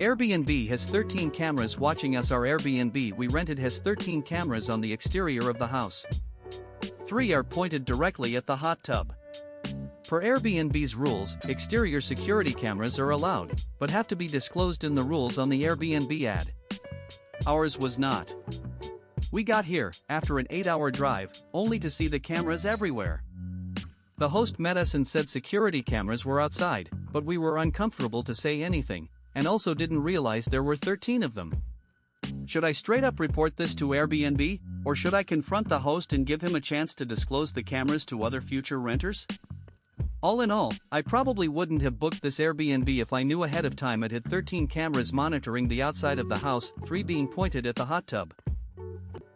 Airbnb has 13 cameras watching us. Our Airbnb we rented has 13 cameras on the exterior of the house. 3 are pointed directly at the hot tub. Per Airbnb's rules, exterior security cameras are allowed, but have to be disclosed in the rules on the Airbnb ad. Ours was not. We got here, after an 8-hour drive, only to see the cameras everywhere. The host met us and said security cameras were outside, but we were uncomfortable to say anything, and also didn't realize there were 13 of them. Should I straight up report this to Airbnb, or should I confront the host and give him a chance to disclose the cameras to other future renters? All in all, I probably wouldn't have booked this Airbnb if I knew ahead of time it had 13 cameras monitoring the outside of the house, 3 being pointed at the hot tub.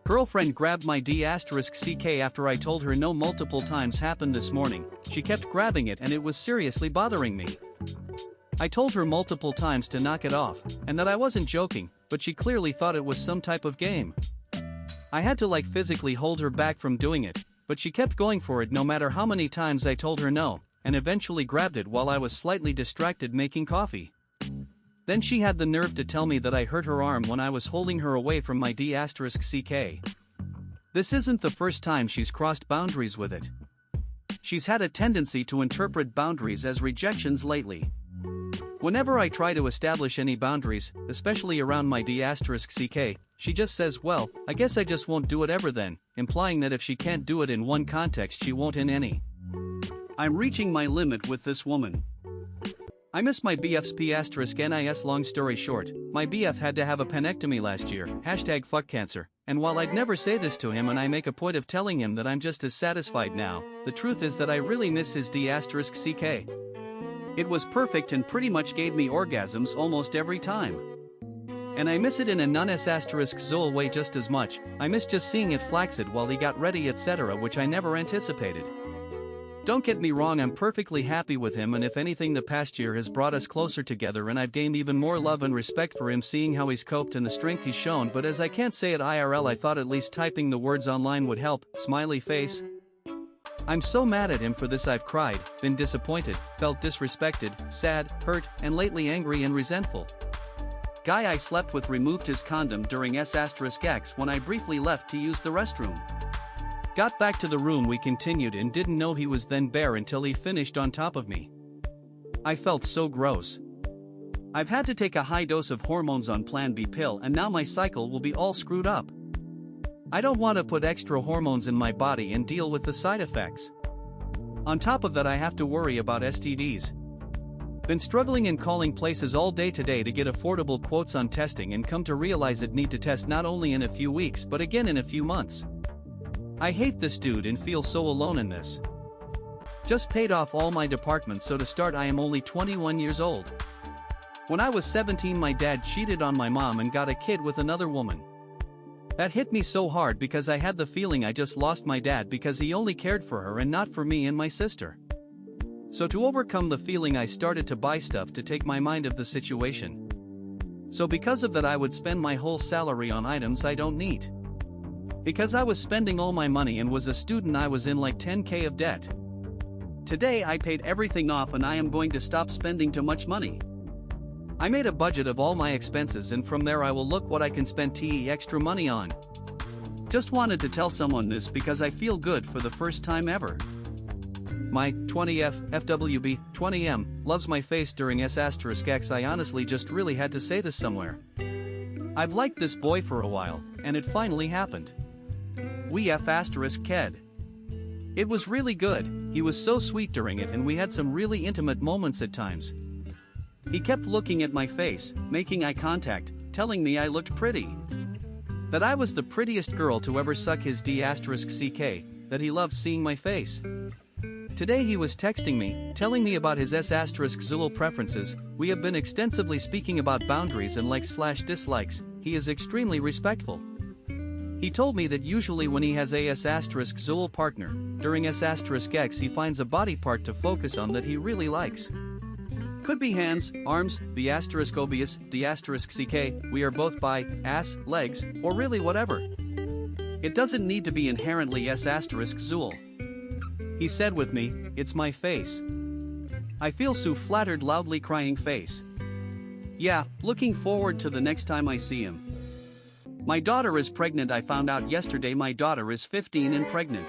Girlfriend grabbed my d*ck after I told her no multiple times happened this morning. She kept grabbing it and it was seriously bothering me. I told her multiple times to knock it off, and that I wasn't joking, but she clearly thought it was some type of game. I had to physically hold her back from doing it, but she kept going for it no matter how many times I told her no, and eventually grabbed it while I was slightly distracted making coffee. Then she had the nerve to tell me that I hurt her arm when I was holding her away from my d*ck. This isn't the first time she's crossed boundaries with it. She's had a tendency to interpret boundaries as rejections lately. Whenever I try to establish any boundaries, especially around my d*ck, she just says, "Well, I guess I just won't do it ever then," implying that if she can't do it in one context she won't in any. I'm reaching my limit with this woman. I miss my BF's p*nis. Long story short, my BF had to have a panectomy last year, #fuckcancer, and while I'd never say this to him and I make a point of telling him that I'm just as satisfied now, the truth is that I really miss his d*ck. It was perfect and pretty much gave me orgasms almost every time. And I miss it in a non-**zol way just as much. I miss just seeing it flaccid while he got ready etc., which I never anticipated. Don't get me wrong, I'm perfectly happy with him, and if anything the past year has brought us closer together and I've gained even more love and respect for him seeing how he's coped and the strength he's shown, but as I can't say it IRL I thought at least typing the words online would help, smiley face. I'm so mad at him for this. I've cried, been disappointed, felt disrespected, sad, hurt, and lately angry and resentful. Guy I slept with removed his condom during s**x when I briefly left to use the restroom. Got back to the room, we continued and didn't know he was then bare until he finished on top of me. I felt so gross. I've had to take a high dose of hormones on Plan B pill and now my cycle will be all screwed up. I don't want to put extra hormones in my body and deal with the side effects. On top of that I have to worry about STDs. Been struggling and calling places all day today to get affordable quotes on testing and come to realize I'd need to test not only in a few weeks but again in a few months. I hate this dude and feel so alone in this. Just paid off all my departments, so to start I am only 21 years old. When I was 17 my dad cheated on my mom and got a kid with another woman. That hit me so hard because I had the feeling I just lost my dad because he only cared for her and not for me and my sister. So to overcome the feeling I started to buy stuff to take my mind off the situation. So because of that I would spend my whole salary on items I don't need. Because I was spending all my money and was a student I was in like 10k of debt. Today I paid everything off and I am going to stop spending too much money. I made a budget of all my expenses and from there I will look what I can spend extra money on. Just wanted to tell someone this because I feel good for the first time ever. My 20F FWB 20M loves my face during s**x. I honestly just really had to say this somewhere. I've liked this boy for a while, and it finally happened. We f***ked. It was really good, he was so sweet during it and we had some really intimate moments at times. He kept looking at my face, making eye contact, telling me I looked pretty. That I was the prettiest girl to ever suck his d*ck, that he loved seeing my face. Today he was texting me, telling me about his s**zul preferences. We have been extensively speaking about boundaries and likes/dislikes. He is extremely respectful. He told me that usually when he has a s**zul partner, during s**x he finds a body part to focus on that he really likes. Could be hands, arms, b**obius, d*ck, we are both bi, ass, legs, or really whatever. It doesn't need to be inherently s**zul. He said with me, "It's my face." I feel so flattered, loudly crying face. Yeah, looking forward to the next time I see him. My daughter is pregnant. I found out yesterday my daughter is 15 and pregnant.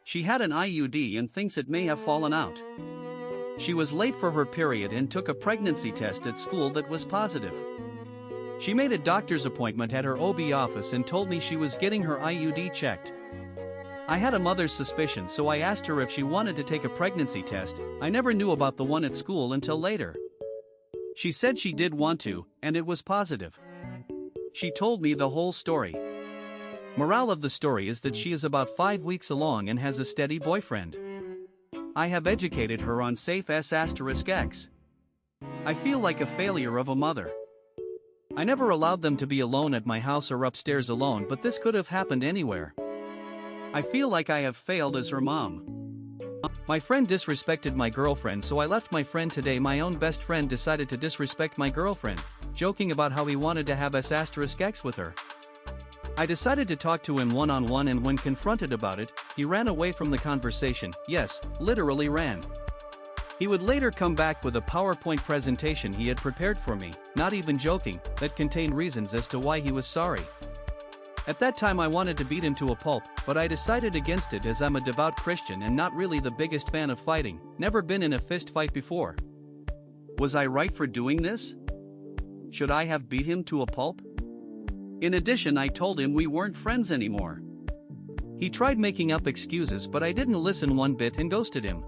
She had an IUD and thinks it may have fallen out. She was late for her period and took a pregnancy test at school that was positive. She made a doctor's appointment at her OB office and told me she was getting her IUD checked. I had a mother's suspicion, so I asked her if she wanted to take a pregnancy test. I never knew about the one at school until later. She said she did want to, and it was positive. She told me the whole story. Morale of the story is that she is about 5 weeks along and has a steady boyfriend. I have educated her on safe S**X. I feel like a failure of a mother. I never allowed them to be alone at my house or upstairs alone, but this could have happened anywhere. I feel like I have failed as her mom. My friend disrespected my girlfriend, so I left my friend today. My own best friend decided to disrespect my girlfriend, joking about how he wanted to have S**X with her. I decided to talk to him one-on-one, and when confronted about it, he ran away from the conversation. Yes, literally ran. He would later come back with a PowerPoint presentation he had prepared for me, not even joking, that contained reasons as to why he was sorry. At that time I wanted to beat him to a pulp, but I decided against it as I'm a devout Christian and not really the biggest fan of fighting, never been in a fist fight before. Was I right for doing this? Should I have beat him to a pulp? In addition, I told him we weren't friends anymore. He tried making up excuses, but I didn't listen one bit and ghosted him.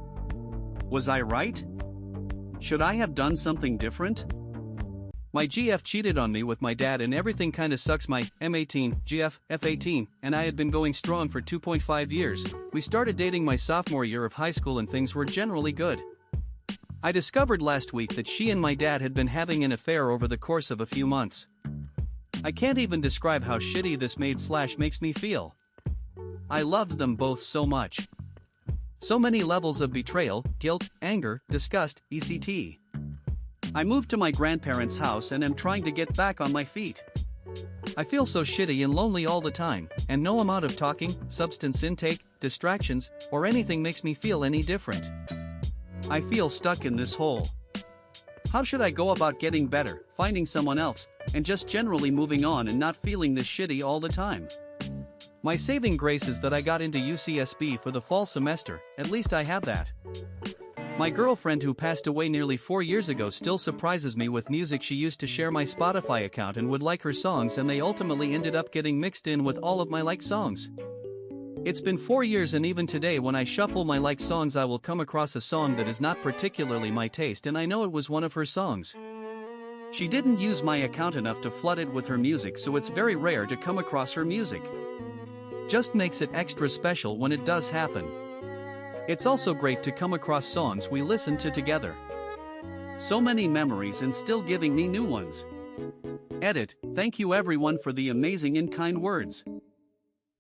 Was I right? Should I have done something different? My GF cheated on me with my dad and everything kinda sucks. My M18, GF, F18, and I had been going strong for 2.5 years. We started dating my sophomore year of high school and things were generally good. I discovered last week that she and my dad had been having an affair over the course of a few months. I can't even describe how shitty this makes me feel. I loved them both so much. So many levels of betrayal, guilt, anger, disgust, etc. I moved to my grandparents' house and am trying to get back on my feet. I feel so shitty and lonely all the time, and no amount of talking, substance intake, distractions, or anything makes me feel any different. I feel stuck in this hole. How should I go about getting better, finding someone else, and just generally moving on and not feeling this shitty all the time? My saving grace is that I got into UCSB for the fall semester. At least I have that. My girlfriend, who passed away nearly 4 years ago, still surprises me with music. She used to share my Spotify account and would like her songs, and they ultimately ended up getting mixed in with all of my liked songs. It's been 4 years, and even today when I shuffle my liked songs I will come across a song that is not particularly my taste, and I know it was one of her songs. She didn't use my account enough to flood it with her music, so it's very rare to come across her music. Just makes it extra special when it does happen. It's also great to come across songs we listened to together. So many memories and still giving me new ones. Edit, thank you everyone for the amazing and kind words.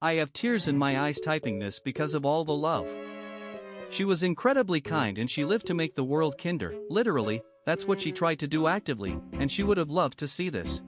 I have tears in my eyes typing this because of all the love. She was incredibly kind and she lived to make the world kinder. Literally, that's what she tried to do actively, and she would have loved to see this.